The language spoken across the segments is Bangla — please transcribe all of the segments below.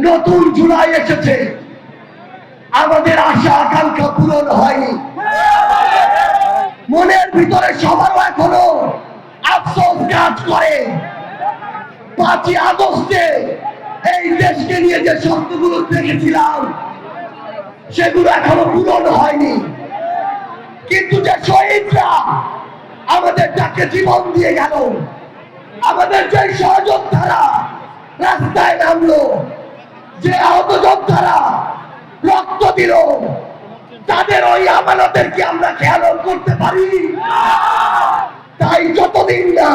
নতুন জুলাই এসেছে, আমাদের আশা আকাঙ্ক্ষা পূরণ হয়নি। মনের ভিতরে সবারও এখনো আফসোস কাজ করে। 5ই আগস্টে এই দেশকে নিয়ে যে স্বপ্নগুলো দেখেছিলাম সেগুলো এখনো পূরণ হয়নি। কিন্তু যে শহীদরা আমাদের ডাকে জীবন দিয়ে গেল, আমাদের যে সহযোদ্ধারা রাস্তায় নামলো, যে আহত যোদ্ধারা রক্ত দিল, তাদের ওই আমানতের কি আমরা খেয়াল করতে পারি? তাই যতদিন না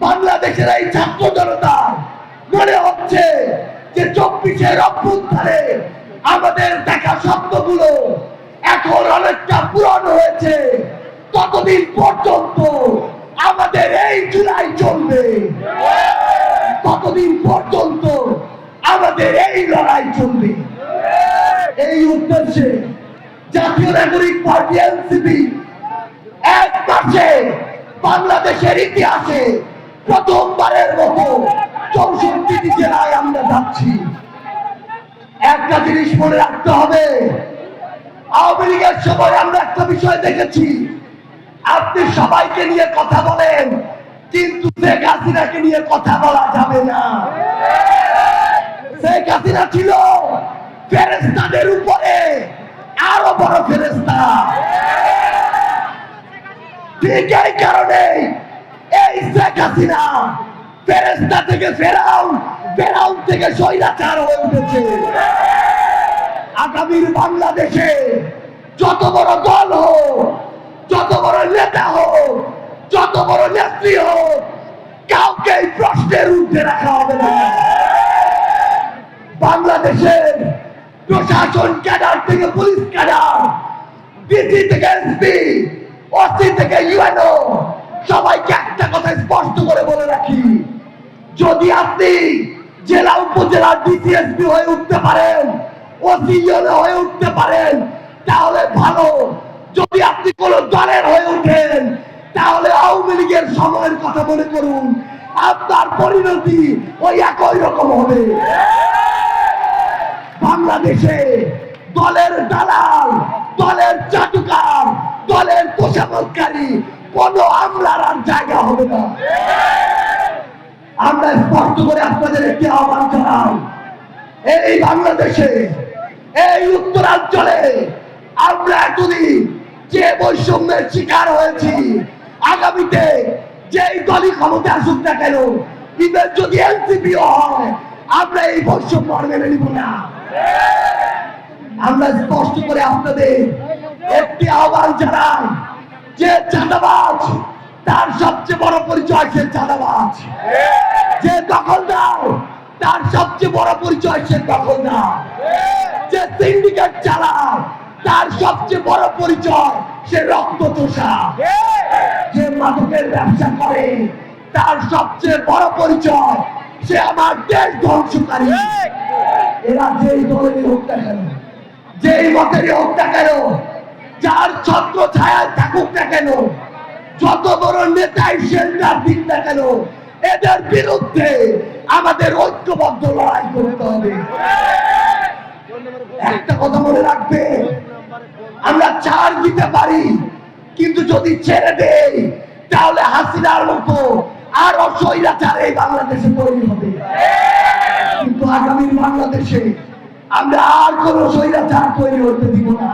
বাংলাদেশের এই ছাত্র জনতা মনে হচ্ছে যে 24-এর অভ্যুত্থানে আমাদের দেখা স্বপ্নগুলো এখন অনেকটা পূরণ হয়েছে, ততদিন পর্যন্ত আমাদের এই জুলাই চলবে। ততদিন পর্যন্ত আমাদের এই লড়াই চলবে। এই উদ্দেশ্যে জাতীয় নাগরিক পার্টি এনসিপি এক মাসে বাংলাদেশের ইতিহাসে প্রথমবারের মতো 64টি জেলায় আমরা যাচ্ছি। একটা জিনিস মনে রাখতে হবে, আওয়ামী লীগের সময় আমরা একটা বিষয় দেখেছি, আপনি সবাইকে নিয়ে কথা বলেন কিন্তু শেখ হাসিনাকে নিয়ে কথা বলা যাবে না। শেখ হাসিনা ছিল ফেরেশতাদের উপরে আরো বড় ফেরেশতা। ঠিক এই কারণে এই শেখ হাসিনা ফেরেশতা থেকে ফেরাউন, ফেরাউন থেকে স্বৈরাচার হয়ে উঠেছে। আগামীর বাংলাদেশে যত বড় দল হোক, যত বড় নেতা হোক, যত বড় নেত্রী হোক, কাউকে প্রশ্নের ঊর্ধ্বে রাখা হবে না। বাংলাদেশের প্রশাসন ক্যাডার থেকে পুলিশ ক্যাডার, ডিসি থেকে এসপি, ওসি থেকে ইউএনও, সবাইকে একটা কথা স্পষ্ট করে বলে রাখি, যদি আপনি জেলা উপজেলার ডিসি এসপি হয়ে উঠতে পারেন, ওসি ইউএনও হয়ে উঠতে পারেন, তাহলে ভালো। যদি আপনি কোন দলের হয়ে উঠেন, তাহলে আওয়ামী লীগের সময়ের কথা মনে করুন, আপনার পরিণতি ওই একই রকম হবে। বাংলাদেশে দলের দালাল, দলের চাটুকার, দলের তোষামতকারী কোন আমলার আর জায়গা হবে না। আমরা স্পষ্ট করে আপনাদের একটি আহ্বান জানাই, এই বাংলাদেশে, এই উত্তরাঞ্চলে আমরা এতদিন যে বৈষম্যের শিকার হয়েছি, আগামীতে যেই দলই ক্ষমতা আসুক না কেন, ইভেন যদি এনসিপিও হয়, আমরা এই বৈষম্য মেনে নিব না। আমরা স্পষ্ট করে আপনাদের একটি আহ্বান জানাই, যে চাঁদাবাজ তার সবচেয়ে বড় পরিচয় সে চাঁদাবাজ, যে দখলদার তার সবচেয়ে বড় পরিচয় সে দখলদার, যে সিন্ডিকেট চালায় তার সবচেয়ে বড় পরিচয় সে রক্তচোষা, যে মাদকের ব্যবসা করে তার সবচেয়ে বড় পরিচয় সে আমার দেশ ধ্বংসকারী। এরা যেই দলেরই হোক না কেন, যেই মতেরই হোক না কেন, যার ছত্র ছায়ায় থাকুক না কেন, যত বড় নেতাই সেন্টার দিক না কেন, এদের বিরুদ্ধে আমাদের ঐক্যবদ্ধ লড়াই করতে হবে। একটা কথা মনে রাখবে, আমরা ছাড় দিতে পারি, কিন্তু যদি ছেড়ে দেই তাহলে হাসিনার মতো আরো স্বৈরাচার এই বাংলাদেশে তৈরি হবে। কিন্তু আগামী বাংলাদেশে আমরা আর কোন স্বৈরাচার তৈরি হতে দিব না।